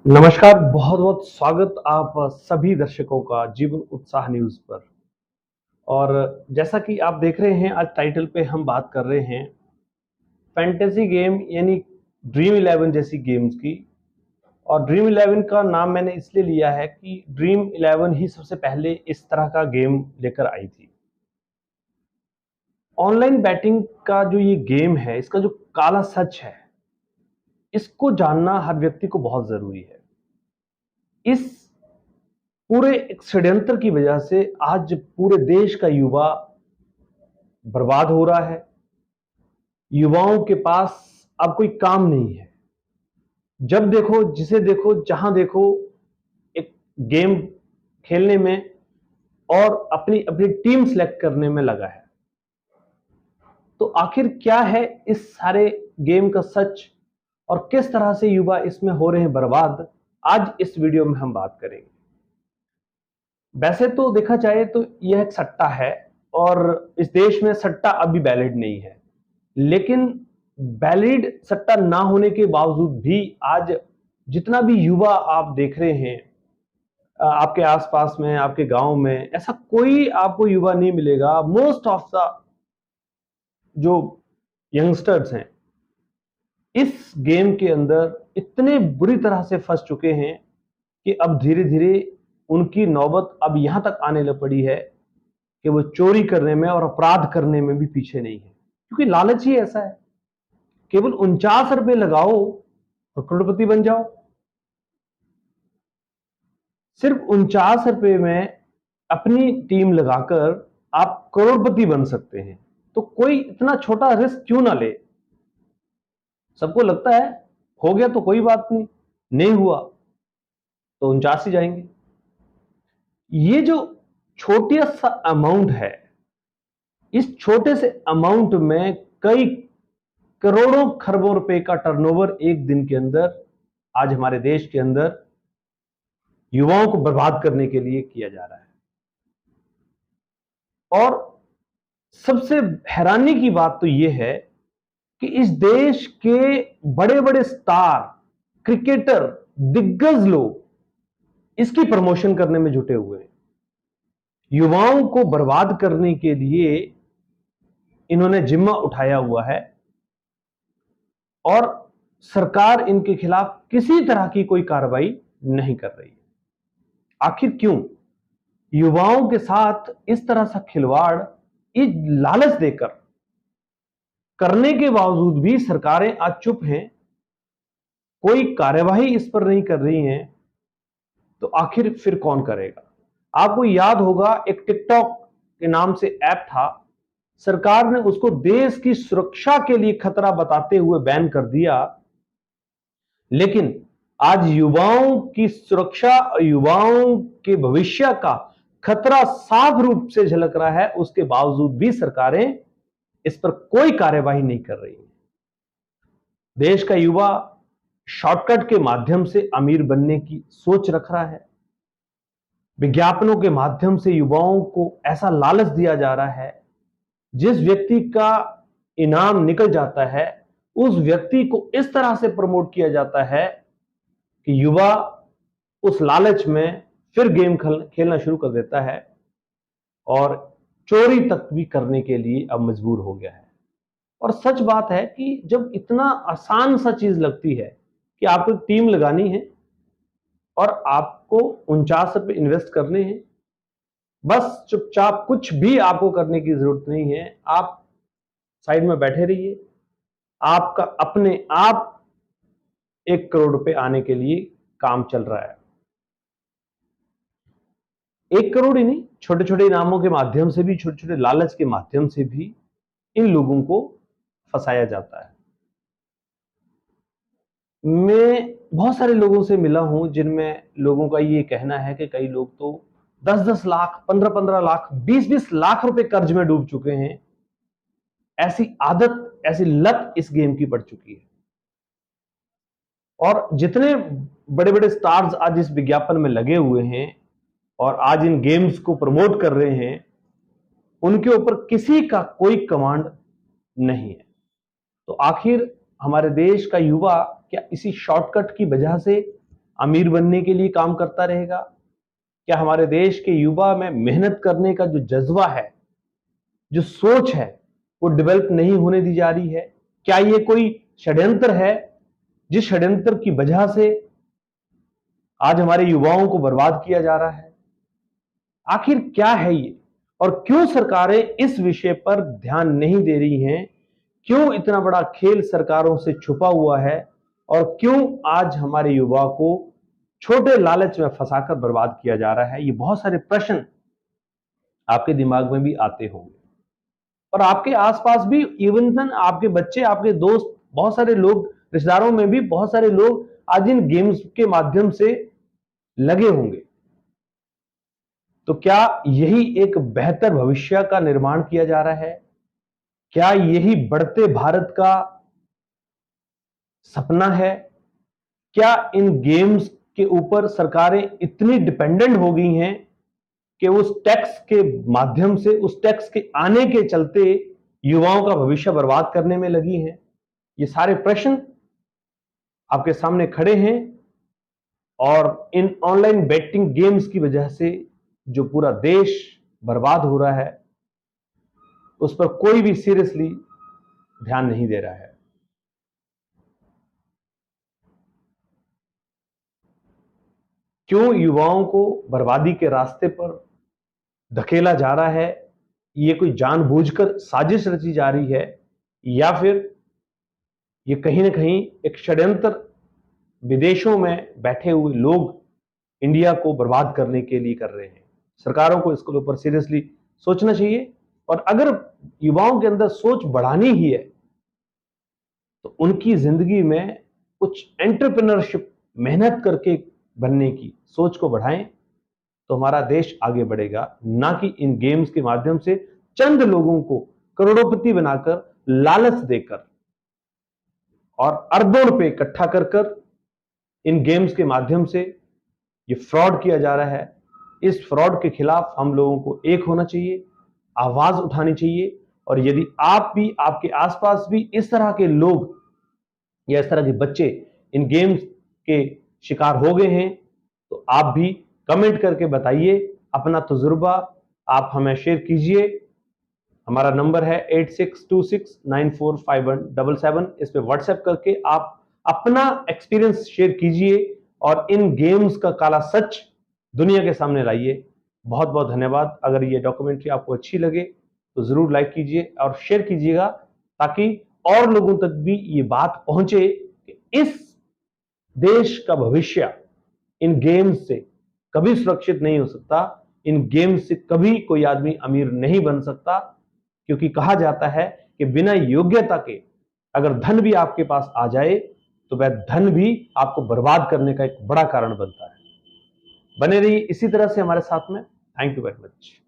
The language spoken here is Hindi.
नमस्कार, बहुत बहुत स्वागत आप सभी दर्शकों का जीवन उत्साह न्यूज़ पर। और जैसा कि आप देख रहे हैं, आज टाइटल पे हम बात कर रहे हैं फैंटेसी गेम यानी ड्रीम इलेवन जैसी गेम्स की। और ड्रीम इलेवन का नाम मैंने इसलिए लिया है कि ड्रीम इलेवन ही सबसे पहले इस तरह का गेम लेकर आई थी। ऑनलाइन बैटिंग का जो ये गेम है, इसका जो काला सच है, इसको जानना हर व्यक्ति को बहुत ज़रूरी है। इस पूरे एक षड्यंत्र की वजह से आज पूरे देश का युवा बर्बाद हो रहा है। युवाओं के पास अब कोई काम नहीं है। जब देखो, जिसे देखो, जहां देखो, एक गेम खेलने में और अपनी अपनी टीम सेलेक्ट करने में लगा है। तो आखिर क्या है इस सारे गेम का सच और किस तरह से युवा इसमें हो रहे हैं बर्बाद, आज इस वीडियो में हम बात करेंगे। वैसे तो देखा जाए तो यह एक सट्टा है और इस देश में सट्टा अभी वैलिड नहीं है। लेकिन वैलिड सट्टा ना होने के बावजूद भी आज जितना भी युवा आप देख रहे हैं, आपके आसपास में, आपके गांव में, ऐसा कोई आपको युवा नहीं मिलेगा। मोस्ट ऑफ द जो यंगस्टर्स हैं इस गेम के अंदर इतने बुरी तरह से फंस चुके हैं कि अब धीरे धीरे उनकी नौबत अब यहां तक आने लग पड़ी है कि वो चोरी करने में और अपराध करने में भी पीछे नहीं है, क्योंकि लालच ही ऐसा है। केवल 49 रुपए लगाओ और करोड़पति बन जाओ। सिर्फ 49 रुपए में अपनी टीम लगाकर आप करोड़पति बन सकते हैं। तो कोई इतना छोटा रिस्क क्यों ना ले। सबको लगता है हो गया तो कोई बात नहीं, नहीं हुआ तो 49 ही जाएंगे। ये जो छोटी सा अमाउंट है, इस छोटे से अमाउंट में कई करोड़ों खरबों रुपए का टर्नओवर एक दिन के अंदर आज हमारे देश के अंदर युवाओं को बर्बाद करने के लिए किया जा रहा है। और सबसे हैरानी की बात तो यह है कि इस देश के बड़े बड़े स्टार, क्रिकेटर, दिग्गज लोग इसकी प्रमोशन करने में जुटे हुए हैं। युवाओं को बर्बाद करने के लिए इन्होंने जिम्मा उठाया हुआ है और सरकार इनके खिलाफ किसी तरह की कोई कार्रवाई नहीं कर रही है। आखिर क्यों युवाओं के साथ इस तरह सा खिलवाड़, इस लालच देकर करने के बावजूद भी सरकारें आज चुप हैं, कोई कार्यवाही इस पर नहीं कर रही हैं, तो आखिर फिर कौन करेगा। आपको याद होगा एक टिकटॉक के नाम से ऐप था, सरकार ने उसको देश की सुरक्षा के लिए खतरा बताते हुए बैन कर दिया। लेकिन आज युवाओं की सुरक्षा और युवाओं के भविष्य का खतरा साफ रूप से झलक रहा है, उसके बावजूद भी सरकारें इस पर कोई कार्यवाही नहीं कर रही है। देश का युवा शॉर्टकट के माध्यम से अमीर बनने की सोच रख रहा है। विज्ञापनों के माध्यम से युवाओं को ऐसा लालच दिया जा रहा है, जिस व्यक्ति का इनाम निकल जाता है उस व्यक्ति को इस तरह से प्रमोट किया जाता है कि युवा उस लालच में फिर गेम खेलना शुरू कर देता है और चोरी तक भी करने के लिए अब मजबूर हो गया है। और सच बात है कि जब इतना आसान सा चीज लगती है कि आपको एक टीम लगानी है और आपको 49 रुपए इन्वेस्ट करने हैं, बस चुपचाप, कुछ भी आपको करने की जरूरत नहीं है, आप साइड में बैठे रहिए, आपका अपने आप 1 करोड़ रुपए आने के लिए काम चल रहा है। 1 करोड़ ही नहीं, छोटे छोटे इनामों के माध्यम से भी, छोटे छोटे लालच के माध्यम से भी इन लोगों को फंसाया जाता है। मैं बहुत सारे लोगों से मिला हूं जिनमें लोगों का ये कहना है कि कई लोग तो 10-10 लाख, 15-15 लाख, 20-20 लाख रुपए कर्ज में डूब चुके हैं। ऐसी आदत, ऐसी लत इस गेम की पड़ चुकी है। और जितने बड़े बड़े स्टार्स आज इस विज्ञापन में लगे हुए हैं और आज इन गेम्स को प्रमोट कर रहे हैं, उनके ऊपर किसी का कोई कमांड नहीं है। तो आखिर हमारे देश का युवा क्या इसी शॉर्टकट की वजह से अमीर बनने के लिए काम करता रहेगा? क्या हमारे देश के युवा में मेहनत करने का जो जज्बा है, जो सोच है, वो डेवलप नहीं होने दी जा रही है? क्या ये कोई षड्यंत्र है, जिस षड्यंत्र की वजह से आज हमारे युवाओं को बर्बाद किया जा रहा है? आखिर क्या है ये, और क्यों सरकारें इस विषय पर ध्यान नहीं दे रही हैं? क्यों इतना बड़ा खेल सरकारों से छुपा हुआ है, और क्यों आज हमारे युवा को छोटे लालच में फंसाकर बर्बाद किया जा रहा है? ये बहुत सारे प्रश्न आपके दिमाग में भी आते होंगे, और आपके आसपास भी, इवन आपके बच्चे, आपके दोस्त, बहुत सारे लोग, रिश्तेदारों में भी बहुत सारे लोग आज इन गेम्स के माध्यम से लगे होंगे। तो क्या यही एक बेहतर भविष्य का निर्माण किया जा रहा है? क्या यही बढ़ते भारत का सपना है? क्या इन गेम्स के ऊपर सरकारें इतनी डिपेंडेंट हो गई हैं कि उस टैक्स के माध्यम से, उस टैक्स के आने के चलते युवाओं का भविष्य बर्बाद करने में लगी हैं? ये सारे प्रश्न आपके सामने खड़े हैं, और इन ऑनलाइन बेटिंग गेम्स की वजह से जो पूरा देश बर्बाद हो रहा है, उस पर कोई भी सीरियसली ध्यान नहीं दे रहा है। क्यों युवाओं को बर्बादी के रास्ते पर धकेला जा रहा है? ये कोई जानबूझकर साजिश रची जा रही है, या फिर ये कहीं ना कहीं एक षड्यंत्र, विदेशों में बैठे हुए लोग इंडिया को बर्बाद करने के लिए कर रहे हैं? सरकारों को इसके ऊपर सीरियसली सोचना चाहिए, और अगर युवाओं के अंदर सोच बढ़ानी ही है तो उनकी जिंदगी में कुछ एंटरप्रेन्योरशिप, मेहनत करके बनने की सोच को बढ़ाएं, तो हमारा देश आगे बढ़ेगा, ना कि इन गेम्स के माध्यम से चंद लोगों को करोड़पति बनाकर, लालच देकर और अरबों रुपए इकट्ठा कर कर इन गेम्स के माध्यम से ये फ्रॉड किया जा रहा है। इस फ्रॉड के खिलाफ हम लोगों को एक होना चाहिए, आवाज उठानी चाहिए, और यदि आप भी, आपके आसपास भी इस तरह के लोग या इस तरह के बच्चे इन गेम्स के शिकार हो गए हैं, तो आप भी कमेंट करके बताइए अपना तजुर्बा, आप हमें शेयर कीजिए। हमारा नंबर है 8626945177। इस पे व्हाट्सएप करके आप अपना एक्सपीरियंस शेयर कीजिए, और इन गेम्स का काला सच दुनिया के सामने लाइए। बहुत बहुत धन्यवाद। अगर ये डॉक्यूमेंट्री आपको अच्छी लगे तो जरूर लाइक कीजिए और शेयर कीजिएगा, ताकि और लोगों तक भी ये बात पहुंचे कि इस देश का भविष्य इन गेम्स से कभी सुरक्षित नहीं हो सकता। इन गेम्स से कभी कोई आदमी अमीर नहीं बन सकता, क्योंकि कहा जाता है कि बिना योग्यता के अगर धन भी आपके पास आ जाए तो वह धन भी आपको बर्बाद करने का एक बड़ा कारण बनता है। बने रहिए इसी तरह से हमारे साथ में। Thank you very much.